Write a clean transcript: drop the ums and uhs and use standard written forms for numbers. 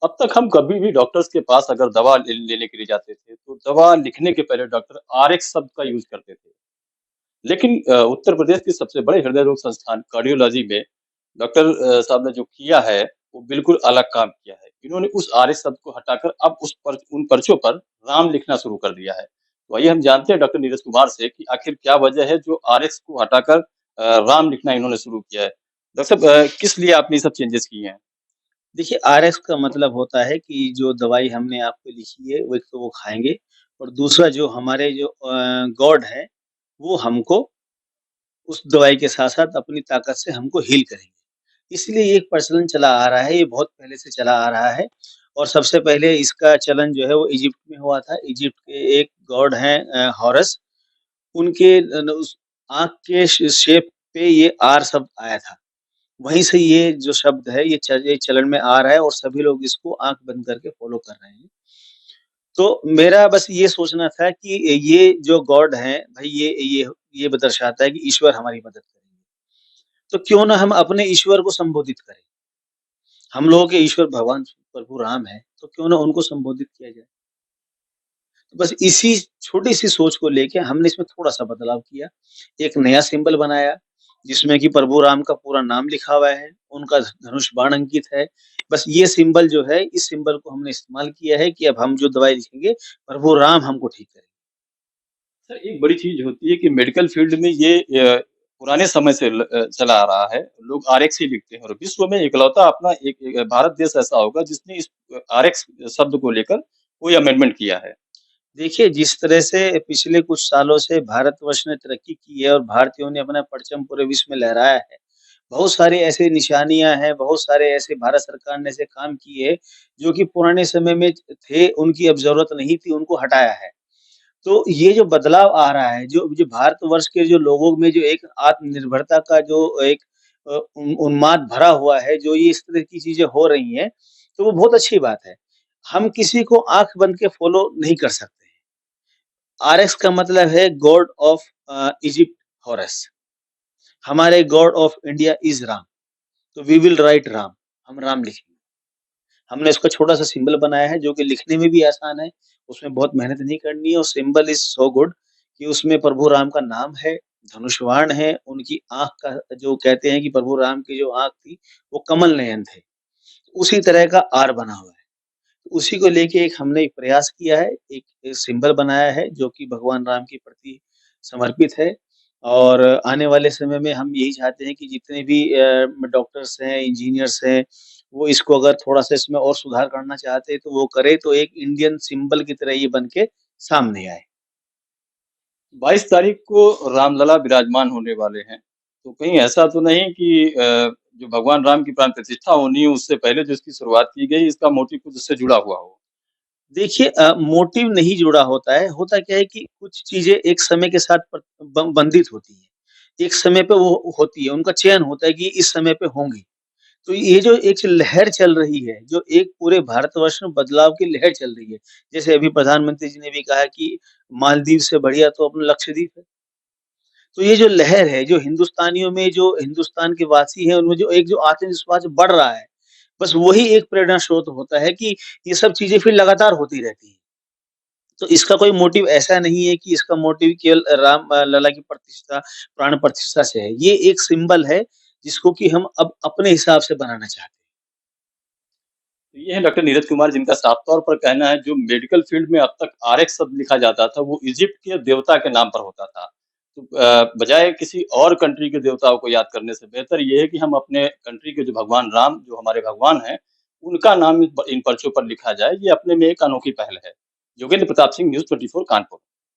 अब तक हम कभी भी डॉक्टर्स के पास अगर दवा लेने के लिए जाते थे, तो दवा लिखने के पहले डॉक्टर आरएक्स शब्द का यूज़ करते थे। लेकिन उत्तर प्रदेश के सबसे बड़े हृदय रोग संस्थान कार्डियोलॉजी में डॉक्टर साहब ने जो किया है, वो बिल्कुल अलग काम किया है। इन्होंने उस आरएक्स शब्द को हटाकर अब उन पर्चों पर राम लिखना शुरू कर दिया है। तो आइए हम जानते हैं डॉक्टर नीरज कुमार से कि आखिर क्या वजह है जो आरएक्स को हटाकर राम लिखना इन्होंने शुरू किया है। डॉक्टर साहब किस लिए आपने ये सब चेंजेस किए हैं? देखिए, आरएक्स का मतलब होता है कि जो दवाई हमने आपको लिखी है, वो एक तो वो खाएँगे और दूसरा जो हमारे जो गॉड हैं, वो हमको उस दवाई के साथ-साथ अपनी ताकत से हमको हील करेंगे। इसलिए ये एक प्रचलन चला आ रहा है, ये बहुत पहले से चला आ रहा है और सबसे पहले इसका चलन जो है वो इजिप्ट में हुआ था। इजिप्ट के एक गॉड हैं हॉरस, उनके उस आँख के शेप पे ये आर शब्द आया था। वहीं से ये जो शब्द है ये चलन में आ रहा है और सभी लोग इसको आँख बंद करके फ़ॉलो कर रहे हैं। तो मेरा बस ये सोचना था कि ये जो गॉड हैं भई ये दर्शाता है कि ईश्वर हमारी मदद करेंगे। तो क्यों ना हम अपने ईश्वर को संबोधित करें। हम लोगों के ईश्वर भगवान प्रभु राम हैं, तो क्यों ना उनको संबोधित किया जाए। तो बस इसी छोटी-सी सोच को लेके हमने इसमें थोड़ा-सा बदलाव किया। एक नया सिंबल बनाया, जिसमें कि प्रभु राम का पूरा नाम लिखा हुआ है, उनका धनुष बाण अंकित है। बस ये सिंबल जो है, इस सिंबल को हमने इस्तेमाल किया है कि अब हम जो दवाई लिखेंगे, प्रभु राम हमको ठीक करेंगे। सर एक बड़ी चीज़ होती है कि मेडिकल फ़ील्ड में ये पुराने समय से चला आ रहा है। लोग आरएक्स ही लिखते हैं और विश्व में इकलौता अपना एक एक भारत देश ऐसा होगा जिसने इस आरएक्स शब्द को लेकर कोई अमेंडमेंट किया है। देखिए, जिस तरह से पिछले कुछ सालों से भारतवर्ष ने तरक्की की है और भारतीयों ने अपना परचम पूरे विश्व में लहराया है। बहुत सारी ऐसी निशानियाँ हैं, बहुत सारे ऐसे भारत सरकार ने ऐसे काम किए, जो कि पुराने समय में थे, उनकी अब ज़रूरत नहीं थी, उनको हटाया है। तो ये जो बदलाव आ रहा है, जो जो भारतवर्ष के जो लोगों में जो एक आत्मनिर्भरता का जो एक उन्माद भरा हुआ है, जो ये इस तरह की चीज़ें हो रही हैं, तो वो बहुत अच्छी बात है। हम किसी को आँख बंद के फ़ॉलो नहीं कर सकते। आरएक्स का मतलब है गॉड ऑफ इजिप्ट हॉरस। हमारे God of India is Ram, तो वी विल राइट राम, हम राम लिखेंगे। हमने उसका छोटा-सा सिंबल बनाया है जो कि लिखने में भी आसान है, उसमें बहुत मेहनत नहीं करनी है और सिंबल इज़ सो गुड कि उसमें प्रभु राम का नाम है, धनुष बाण है, उनकी आँख का जो कहते हैं कि प्रभु राम की जो आँख थी, वो कमल नयन थे। उसी तरह का आर बना हुआ है। उसी को लेके एक हमने एक प्रयास किया है, एक सिंबल बनाया है जो कि भगवान राम के प्रति समर्पित है और आने वाले समय में हम यही चाहते हैं कि जितने भी डॉक्टर्स हैं, इंजीनियर्स हैं, वो इसको अगर थोड़ा-सा इसमें और सुधार करना चाहते हैं, तो वो करें, तो एक इंडियन सिंबल की तरह ये बन के सामने आए। 22 तारीख को रामलला विराजमान होने वाले हैं। तो कहीं ऐसा तो नहीं कि जो भगवान राम की प्राण प्रतिष्ठा होनी है उससे पहले जो इसकी शुरुआत की गई इसका मोटिव कुछ उससे जुड़ा हुआ हो? देखिए मोटिव नहीं जुड़ा होता है, होता क्या है कि कुछ चीज़ें एक समय के साथ बंधित होती हैं। एक समय पे वो होती है, उनका चयन होता है कि इस समय पे होंगी। तो ये जो एक लहर चल रही है, जो एक पूरे भारतवर्ष में बदलाव की लहर चल रही है। जैसे अभी प्रधानमंत्री जी ने भी कहा कि मालदीव से बढ़िया तो अपना लक्षद्वीप है। तो ये जो लहर है, जो हिंदुस्तानियों में जो हिंदुस्तान के वासी हैं, उनमें जो एक जो आत्मविश्वास बढ़ रहा है, बस वही एक प्रेरणा स्रोत होता है कि ये सब चीज़ें फिर लगातार होती रहती हैं। तो इसका कोई मोटिव ऐसा नहीं है कि इसका मोटिव केवल राम लला की प्रतिष्ठा, प्राण प्रतिष्ठा से है। ये एक सिंबल है, जिसको कि हम अब अपने हिसाब से बनाना चाहते हैं। तो ये है डॉक्टर नीरज कुमार जिनका साफ तौर पर कहना है जो मेडिकल फील्ड में अब तक आरएक्स शब्द लिखा जाता था वो इजिप्ट के देवता के नाम पर होता था। तो बजाय किसी और कंट्री के देवताओं को याद करने से बेहतर ये है कि हम अपने कंट्री के जो भगवान राम जो हमारे भगवान हैं, उनका नाम इन पर्चों पर लिखा जाए। ये अपने में एक अनोखी पहल है। योगेंद्र प्रताप सिंह न्यूज़ 24 कानपुर।